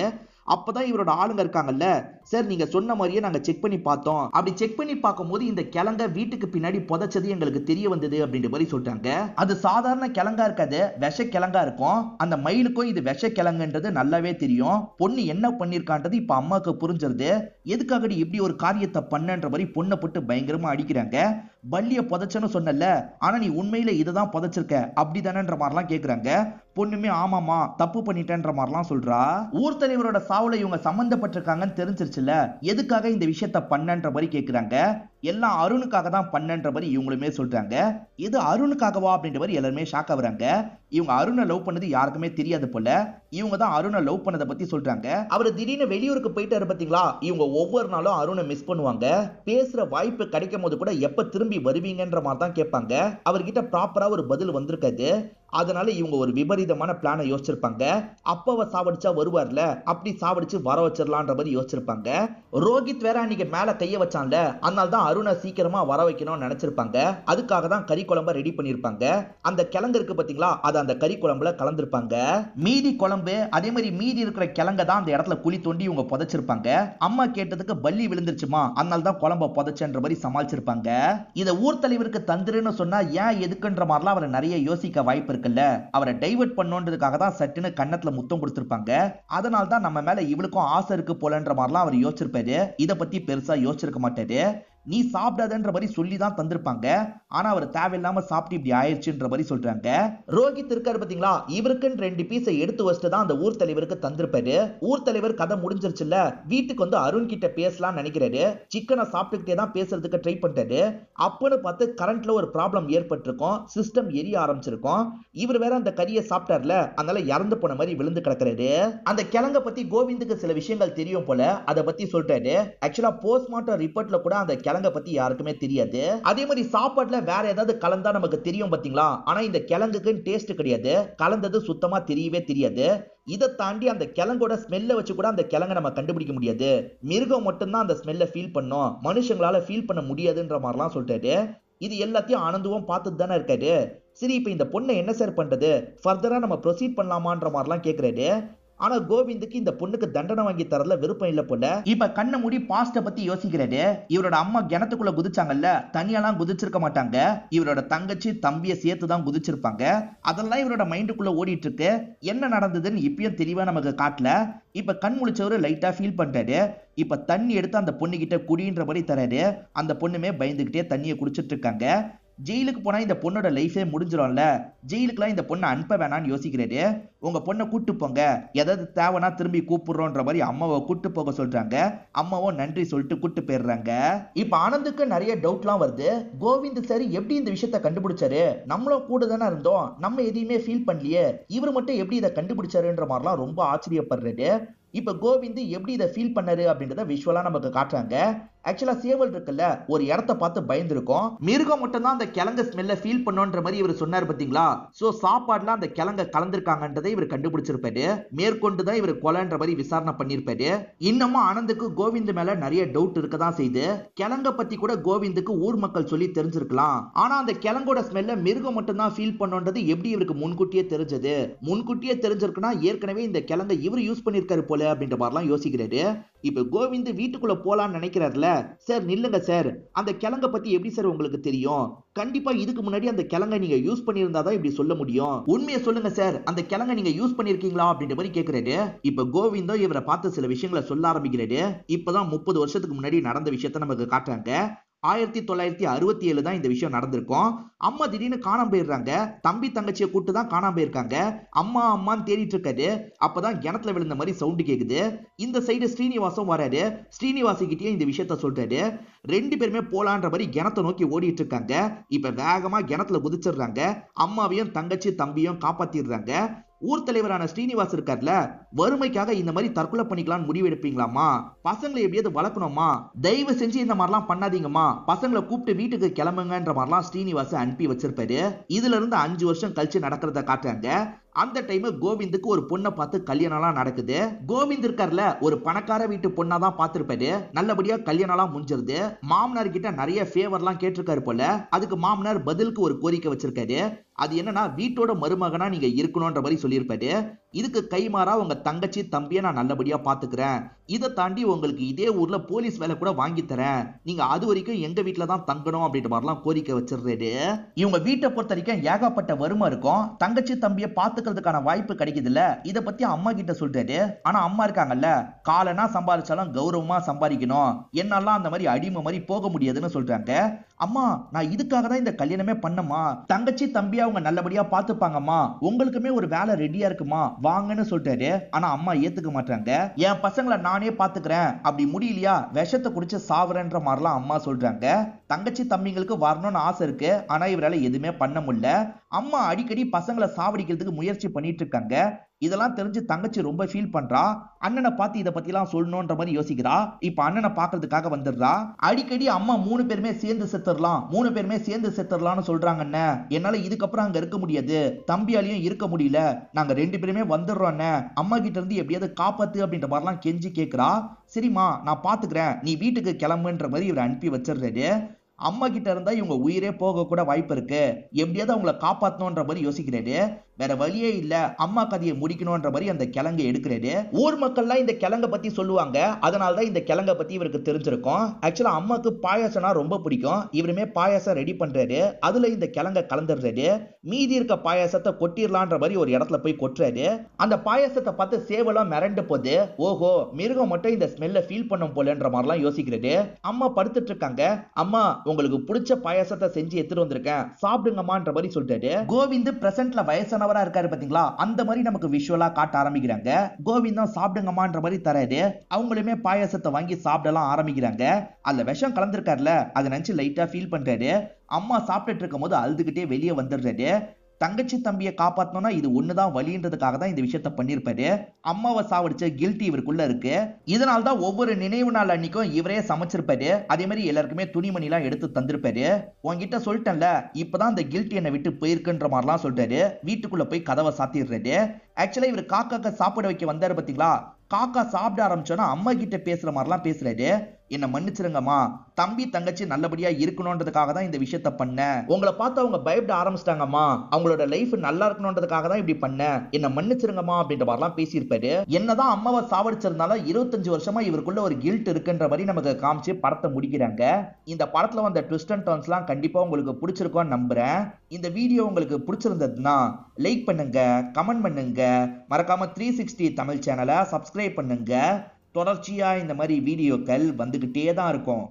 அப்பதான் இவரோட ஆளுங்க இருக்காங்கல்ல, சார் நீங்க சொன்ன மாதிரியே நாங்க செக் பண்ணி பார்த்தோம். அப்படி செக் பண்ணி பார்க்கும்போது இந்த கிழங்க வீட்டுக்கு பின்னாடி புதைச்சது எங்களுக்கு தெரிய வந்தது அப்படின்ற மாதிரி சொல்றாங்க. அது சாதாரண கிழங்கா இருக்காது, விஷ கிழங்கா இருக்கும். அந்த மயிலுக்கும் இது விஷ கிழங்குன்றது நல்லாவே தெரியும். பொண்ணு என்ன பண்ணிருக்கான்றது இப்ப அம்மாவுக்கு புரிஞ்சிருது. எதுக்காக இப்படி ஒரு காரியத்தை பண்ணன்ற மாதிரி பொண்ணை போட்டு பயங்கரமா அடிக்கிறாங்க. பள்ளிய புதைச்சன்னு சொன்னல, ஆனா நீ உண்மையில இதுதான் புதைச்சிருக்க அப்படிதானன்ற மாதிரிலாம் கேக்குறாங்க. பொண்ணுமே ஆமாமா தப்பு பண்ணிட்டேன்ற மாதிரிலாம் சொல்றா. ஊர் தலைவரோட சாவுல இவங்க சம்பந்தப்பட்டிருக்காங்கன்னு தெரிஞ்சிருச்சுல, எதுக்காக இந்த விஷயத்த பண்ணன்ற மாதிரி கேக்குறாங்க. எல்லாம் அருணுக்காக தான் பண்ணன்ற மாதிரி இவங்களுமே சொல்றாங்க. இது அருணுக்காகவா அப்படின்ற மாதிரி எல்லாருமே ஷாக் ஆகுறாங்க. இவங்க அருணை லவ் பண்ணது யாருக்குமே தெரியாது போல. இவங்க தான் அருணை லவ் பண்ணதை பத்தி சொல்றாங்க. அவர் திடீர்னு வெளியூருக்கு போயிட்டாரு பாத்தீங்களா, இவங்க ஒவ்வொரு நாளும் அருணை மிஸ் பண்ணுவாங்க. பேசுற வாய்ப்பு கிடைக்கும் போது கூட எப்ப திரும்பி வருவீங்கன்ற மாதிரி தான் கேட்பாங்க. அவர்கிட்ட ப்ராப்பரா ஒரு பதில் வந்திருக்காது. அதனால இவங்க ஒரு விபரீதமான பிளானை யோசிச்சிருப்பாங்க. அப்பாவை சாவடிச்சா வருவார்ல, அப்படி சாவடிச்சு வர வச்சிடலான்ற மாதிரி யோசிச்சிருப்பாங்க. ரோஹித் வேற அன்னைக்கு மேல கைய வச்சான்ல, அதனால தான் அருணை சீக்கிரமா வர வைக்கணும்னு நினைச்சிருப்பாங்க. அதுக்காக தான் கறி குழம்ப ரெடி பண்ணிருப்பாங்க. அந்த கிழங்கு இருக்கு பாத்தீங்களா, அது அந்த கறி குழம்புல கலந்திருப்பாங்க. மீதி குழம்பு அதே மாதிரி மீதி இருக்கிற கிழங்க தான் அந்த இடத்துல குழி தோண்டி இவங்க புதைச்சிருப்பாங்க. அம்மா கேட்டதுக்கு பல்லி விழுந்துருச்சுமா, அதனால தான் குழம்ப புதைச்சன்ற மாதிரி சமாளிச்சிருப்பாங்க. இத ஊர் தலைவருக்கு தந்துருன்னு சொன்னா ஏன் எதுக்குன்ற மாதிரிலாம் அவரை நிறைய யோசிக்க வாய்ப்பு இருக்கு. அவரை டைவர்ட் பண்ணணும்ன்றதுக்காக தான் சட்டுன்னு கண்ணத்துல முத்தம் கொடுத்திருப்பாங்க. அதனால தான் நம்ம மேல இவளுக்கும் ஆசை இருக்கு போலன்ற மாதிரிலாம் அவர் யோசிச்சிருப்பாரு. இத பத்தி பெருசா யோசிச்சிருக்க மாட்டாரு. நீ சாப்பிடாதன்ற மாதிரி சொல்லி தான் தந்திருப்பாங்க. ஆனா அவர் தேவையில்லாம சாப்பிட்டு இப்படி ஆயிடுச்சுன்ற மாதிரி சொல்றாங்க. ரோஹித் இருக்காரு பாத்தீங்களா, இவருக்குன்னு 2 பீஸை எடுத்து வச்சுட்டு தான் அந்த ஊர் தலைவருக்கு தந்திருப்பாரு. ஊர் தலைவர் கதை முடிஞ்சிருச்சுல்ல, வீட்டுக்கு வந்து அருண் கிட்ட பேசலாம் நினைக்கிறாரு. சிக்கனை சாப்பிட்டுக்கிட்டே தான் பேசுறதுக்கு ட்ரை பண்றாரு. அப்பன்னு பார்த்து கரண்ட்ல ஒரு ப்ராப்ளம் ஏற்பட்டிருக்கும், சிஸ்டம் எரிய ஆரம்பிச்சிருக்கும். இவர் வேற அந்த கறியை சாப்பிட்டார்ல, அதனால இறந்து போன மாதிரி விழுந்து கிடக்குறாரு. அந்த கிழங்க பத்தி கோவிந்துக்கு சில விஷயங்கள் தெரியும் போல, அதை பத்தி சொல்றாரு. ஆக்சுவலா போஸ்ட்மார்ட்டம் ரிப்போர்ட்ல கூட அந்த கிழங்க பத்தி யாருக்குமே தெரியாது. அதே மாதிரி சாப்பாட்டுல வேற ஏதாவது கலந்தா நமக்கு தெரியும் பாத்தீங்களா, ஆனா இந்த கிழங்குக்கு டேஸ்ட் கிடையாது, கலந்தது சுத்தமா தெரியவே தெரியாது. இதை தாண்டி அந்த கிழங்கோட ஸ்மெல்ல வச்சு கூட அந்த கிழங்க நம்ம கண்டுபிடிக்க முடியாது. மிருகம் மட்டும்தான் அந்த ஸ்மெல்ல ஃபீல் பண்ணும், மனுஷங்களால ஃபீல் பண்ண முடியாதுன்ற மாதிரிலாம் சொல்லிட்டாரு. இது எல்லாத்தையும் ஆனந்துவும் பார்த்துட்டு தானே இருக்காரு. சரி, இப்ப இந்த பொண்ணை என்ன சார் பண்றது, ஃபர்தரா நம்ம ப்ரொசீட் பண்ணலாமான்ற மாதிரிலாம் கேட்கிறாரு. ஆனா கோவிந்துக்கு இந்த பொண்ணுக்கு தண்டனை வாங்கி தரல விருப்பம் இல்ல போல. இப்ப கண்ணை மூடி பாஸ்ட பத்தி யோசிக்கிறாரு. இவரோட அம்மா கிணத்துக்குள்ள குதிச்சாங்கல்ல, தனியாலாம் குதிச்சிருக்க மாட்டாங்க, இவரோட தங்கச்சி தம்பியை சேர்த்து தான் குதிச்சிருப்பாங்க. அதெல்லாம் இவரோட மைண்டுக்குள்ள ஓடிட்டு இருக்கு. என்ன நடந்ததுன்னு இப்பயும் தெளிவா நமக்கு காட்டல. இப்ப கண் முழிச்சவரு லைட்டா ஃபீல் பண்றாரு. இப்ப தண்ணி எடுத்து அந்த பொண்ணு கிட்ட குடின்ற மாதிரி தராரு. அந்த பொண்ணுமே பயந்துகிட்டே தண்ணியை குடிச்சிட்டு இருக்காங்க. ஜெயிலுக்கு போனா இந்த பொண்ணோட லைஃபே முடிஞ்சிடும்ல, ஜெயிலுக்குலாம் இந்த பொண்ணை அனுப்ப வேணாம்னு யோசிக்கிறாரு. உங்க பொண்ணை கூட்டு போங்க, ஏதாவது தேவைனா திரும்பி கூப்பிடுறோன்ற மாதிரி அம்மாவை கூட்டு போக சொல்றாங்க. அம்மாவும் நன்றி சொல்லிட்டு கூட்டு போயிடுறாங்க. இப்ப ஆனந்துக்கு நிறைய டவுட்லாம் வருது. கோவிந்த் சார் எப்படி இந்த விஷயத்த கண்டுபிடிச்சாரு, நம்மளும் கூட தானே இருந்தோம், நம்ம எதையுமே ஃபீல் பண்ணலையே, இவர் மட்டும் எப்படி இதை கண்டுபிடிச்சாருன்ற மாதிரிலாம் ரொம்ப ஆச்சரியப்படுறாரு. இப்ப கோவிந்த் எப்படி இதை ஃபீல் பண்ணாரு அப்படின்றத விஷுவலா நமக்கு காட்டுறாங்க. ஆக்சுவலா சேவல் இருக்குல்ல, ஒரு இடத்த பார்த்து பயந்துருக்கும், மிருகம் மட்டும் தான் அந்த கிழங்க ஸ்மெல்ல ஃபீல் பண்ணுன்ற மாதிரி இவர் சொன்னார் பாத்தீங்களா. சோ சாப்பாடுல அந்த கிழங்க கலந்துருக்காங்கன்றதை இவர் கண்டுபிடிச்சிருப்பாரு. மேற்கொண்டுதான் இவர் கொலைன்ற மாதிரி விசாரணை பண்ணிருப்பாரு. இன்னமும் ஆனந்துக்கு கோவிந்த் மேல நிறைய டவுட் இருக்கதான் செய்து. கிழங்க பத்தி கூட கோவிந்துக்கு ஊர் மக்கள் சொல்லி தெரிஞ்சிருக்கலாம். ஆனா அந்த கிழங்கோட ஸ்மெல்ல மிருகம் மட்டும் தான் ஃபீல் பண்ணுன்றது எப்படி இவருக்கு முன்கூட்டியே தெரிஞ்சது? முன்கூட்டியே தெரிஞ்சிருக்குன்னா ஏற்கனவே இந்த கிழங்க இவர் யூஸ் பண்ணிருக்காரு போல அப்படின்ற மாதிரிலாம் யோசிக்கிறாரு. இப்ப கோவிந்த் வீட்டுக்குள்ள போலான்னு நினைக்கிறாருல. சார் நில்லுங்க சார், அந்த கிழங்க பத்தி எப்படி சார் உங்களுக்கு தெரியும்? கண்டிப்பா இதுக்கு முன்னாடி அந்த கிழங்க நீங்க யூஸ் பண்ணியிருந்தாதான் இப்படி சொல்ல முடியும். உண்மையை சொல்லுங்க சார், அந்த கிழங்க நீங்க யூஸ் பண்ணிருக்கீங்களா அப்படின்ற மாதிரி கேட்கிறாரு. இப்ப கோவிந்தோ இவரை பார்த்து சில விஷயங்களை சொல்ல ஆரம்பிக்கிறாரு. இப்பதான் 30 வருஷத்துக்கு முன்னாடி நடந்த விஷயத்த நமக்கு காட்டுறாங்க. 1967 தான் இந்த விஷயம் நடந்திருக்கும். அம்மா திடீர்னு காணாம போயிடுறாங்க. தம்பி தங்கச்சியை கூட்டு தான் காணாம போயிருக்காங்க. அம்மா அம்மான்னு தேடிட்டு இருக்காரு. அப்பதான் கிணத்துல விழுந்த மாதிரி சவுண்டு கேக்குது. இந்த சைடு ஸ்ரீனிவாசும் வராரு. ஸ்ரீனிவாசி கிட்டயும் இந்த விஷயத்த சொல்றாரு. 2 பேருமே போலான்ற மாதிரி கிணத்தை நோக்கி ஓடிட்டு இருக்காங்க. இப்ப வேகமா கிணத்துல குதிச்சிடுறாங்க. அம்மாவையும் தங்கச்சி தம்பியும் காப்பாத்திடுறாங்க. ஊர் தலைவரான ஸ்ரீனிவாஸ் இருக்கார்ல, வறுமைக்காக இந்த மாதிரி தற்கொலை பண்ணிக்கலாம்னு முடிவு எடுப்பீங்களாமா? பசங்களை எப்படியாவது வளர்க்கணுமா? தயவு செஞ்சு இந்த மாதிரிலாம் பண்ணாதீங்கம்மா, பசங்களை கூப்பிட்டு வீட்டுக்கு கிளம்புங்கன்ற மாதிரிலாம் ஸ்ரீனிவாஸ் அனுப்பி வச்சிருப்பாரு. இதுல இருந்து 5 வருஷம் கழிச்சு நடக்கிறத காட்டுறாங்க. அந்த டைம் கோவிந்துக்கு ஒரு பொண்ணை பார்த்து கல்யாணம்லாம் நடக்குது. கோவிந்த் இருக்கார்ல, ஒரு பணக்கார வீட்டு பொண்ணா தான் பார்த்திருப்பாரு. நல்லபடியா கல்யாணம்லாம் முடிஞ்சிருது. மாமனார் கிட்ட நிறைய ஃபேவர்லாம் கேட்டிருக்காரு போல. அதுக்கு மாமனார் பதிலுக்கு ஒரு கோரிக்கை வச்சிருக்காரு. அது என்னன்னா, வீட்டோட மருமகனா நீங்க இருக்கணும்ன்ற மாதிரி சொல்லியிருப்பாரு. இதுக்கு கைமாறா உங்க தங்கச்சி தம்பியை நான் நல்லபடியா பாத்துக்கிறேன், இதை தாண்டி உங்களுக்கு இதே ஊர்ல போலீஸ் வேலை கூட வாங்கி தரேன், நீங்க அது வரைக்கும் எங்க வீட்டுல தான் தங்கணும் அப்படின்ற மாதிரிலாம் கோரிக்கை வச்சிருக்காரு. இவங்க வீட்டை பொறுத்த வரைக்கும் ஏகப்பட்ட வறுமை இருக்கும். தங்கச்சி தம்பியை பாத்துக்கிறதுக்கான வாய்ப்பு கிடைக்குது இல்ல, இதை பத்தி அம்மா கிட்ட சொல்றாரு. ஆனா அம்மா இருக்காங்கல்ல, காலனா சம்பாதிச்சாலும் கௌரவமா சம்பாதிக்கணும், என்னாலாம் அந்த மாதிரி அடிமை மாதிரி போக முடியாதுன்னு சொல்றாங்க. அம்மா நான் இதுக்காக தான் இந்த கல்யாணமே பண்ணமா, தங்கச்சி தம்பியா அவங்க நல்லபடியா பாத்துப்பாங்கம்மா, உங்களுக்குமே ஒரு வேலை ரெடியா இருக்குமா வாங்கன்னு சொல்றாரு. ஆனா அம்மா ஏத்துக்க மாட்டாங்க. என் பசங்களை நானே பாத்துக்கிறேன், அப்படி முடியலையா விஷத்தை குடிச்சு சாவுறேன்ற மாதிரிலாம் அம்மா சொல்றாங்க. தங்கச்சி தம்பிங்களுக்கு வரணும்னு ஆசை இருக்கு, ஆனா இவரால எதுவுமே பண்ண முடியல. அம்மா அடிக்கடி பசங்களை சாவடிக்கிறதுக்கு முயற்சி பண்ணிட்டு இருக்காங்க. இதெல்லாம் தெரிஞ்சு தங்கச்சி ரொம்ப ஃபீல் பண்றா. அண்ணனை பார்த்து இதை பத்தி எல்லாம் சொல்லணும்ன்ற மாதிரி யோசிக்கிறா. இப்ப அண்ணனை பாக்குறதுக்காக வந்துடுறா. அடிக்கடி அம்மா 3 பேருமே சேர்ந்து செத்துடலாம், 3 பேருமே சேர்ந்து செத்துடலாம்னு சொல்றாங்க. என்னால இதுக்கப்புறம் அங்க இருக்க முடியாது, தம்பியாலையும் இருக்க முடியல, நாங்க 2 பேருமே வந்துடுறோம், அம்மா கிட்ட இருந்து எப்படியாவது காப்பாத்து அப்படின்ற மாதிரிலாம் கெஞ்சி கேட்கிறா. சரிம்மா நான் பாத்துக்கிறேன், நீ வீட்டுக்கு கிளம்புன்ற மாதிரி இவர் அனுப்பி வச்சிடுறாரு. அம்மா கிட்ட இருந்தா இவங்க உயிரே போக கூட வாய்ப்பு இருக்கு, எப்படியாவது அவங்களை காப்பாத்தணும்ன்ற மாதிரி யோசிக்கிறாரு. வேற வழியே இல்ல, அம்மா கதையை முடிக்கணும்ன்ற மாதிரி அந்த கிழங்கு எடுக்கிறாரு. ஊர் மக்கள்லாம் இந்த கிழங்க பத்தி சொல்லுவாங்க, அதனாலதான் இந்த கிழங்க பத்தி இவருக்கு தெரிஞ்சிருக்கும். ஆக்சுவலா அம்மாக்கு பாயாசம்னா ரொம்ப பிடிக்கும். இவருமே பாயாசம் ரெடி பண்றாரு. அதுல இந்த கிழங்க கலந்துடுறாரு. மீதி இருக்க பாயாசத்தை கொட்டிடலான்ற மாதிரி ஒரு இடத்துல போய் கொட்டுறாரு. அந்த பாயாசத்தை பார்த்து சேவலாம் மிரண்டு போது, ஓஹோ மிருகம் மட்டும் இந்த ஸ்மெல்ல ஃபீல் பண்ணும் போலன்ற மாதிரிலாம் யோசிக்கிறாரு. அம்மா படுத்துட்டு இருக்காங்க. அம்மா உங்களுக்கு பிடிச்ச பாயாசத்தை செஞ்சு எடுத்துட்டு வந்திருக்கேன், சாப்பிடுங்கம்மான்ற மாதிரி சொல்லிட்டாரு. கோவிந்த் பிரசன்ட்ல வயசானவரா இருக்காரு பாத்தீங்களா, அந்த மாதிரி நமக்கு விஷுவலா காட்ட ஆரம்பிக்கிறாங்க. கோவிந்தம் சாப்பிடுங்கம்மான்ற மாதிரி தராரு. அவங்களுமே பாயாசத்தை வாங்கி சாப்பிடலாம் ஆரம்பிக்கிறாங்க. அதுல விஷம் கலந்துருக்காருல, அதை நினைச்சு லைட்டா ஃபீல் பண்றாரு. அம்மா சாப்பிட்டுட்டு இருக்கும் போது அழுதுகிட்டே வெளியே வந்துடுறாரு. தங்கச்சி தம்பியை காப்பாத்தணும்னா இது ஒண்ணுதான் வழின்றதுக்காக தான் இந்த விஷயத்த பண்ணிருப்பாரு. அம்மாவை சாவடிச்ச கில்ட்டி இவருக்குள்ள இருக்கு. இதனால்தான் ஒவ்வொரு நினைவு நாள் அன்னைக்கும் இவரே சமைச்சிருப்பாரு. அதே மாதிரி எல்லாருக்குமே துணிமணி எல்லாம் எடுத்து தந்திருப்பாரு. உன்கிட்ட சொல்லிட்டேன்ல, இப்பதான் அந்த கில்ட்டி என்னை விட்டு போயிருக்குன்ற மாதிரிலாம் சொல்லிட்டாரு. வீட்டுக்குள்ள போய் கதவை சாத்திடுறாரு. ஆக்சுவலா இவர் காக்காக்க சாப்பிட வைக்க வந்தாரு பாத்தீங்களா, காக்கா சாப்பிட ஆரம்பிச்சோன்னா அம்மா கிட்ட பேசுற மாதிரிலாம் பேசுறாரு. என்ன மன்னிச்சிருங்கம்மா, தம்பி தங்கச்சி நல்லபடியா இருக்கணும்ன்றதுக்காக தான் இந்த விஷயத்த பண்ணேன். உங்களை பார்த்து அவங்க பயப்பட ஆரம்பிச்சிட்டாங்கம்மா, அவங்களோட லைஃப் நல்லா இருக்கணும்ன்றதுக்காக தான் இப்படி பண்ணேன், என்ன மன்னிச்சிருங்கம்மா அப்படின்ற மாதிரிலாம் பேசியிருப்பாரு. என்னதான் அம்மாவை சாவடிச்சிருந்தாலும் 25 வருஷமா இவருக்குள்ள ஒரு கில்ட் இருக்குன்ற மாதிரி நமக்கு காமிச்சு படத்தை முடிக்கிறாங்க. இந்த படத்துல வந்த ட்விஸ்ட் அண்ட் டர்ன்ஸ்லாம் கண்டிப்பா உங்களுக்கு பிடிச்சிருக்கும்னு நம்புறேன். இந்த வீடியோ உங்களுக்கு பிடிச்சிருந்ததுன்னா லைக் பண்ணுங்க, கமெண்ட் பண்ணுங்க, மறக்காம 360 தமிழ் சேனலை சப்ஸ்கிரைப் பண்ணுங்க. தொடர்ச்சியா இந்த மாதிரி வீடியோக்கள் வந்துகிட்டே தான் இருக்கும்.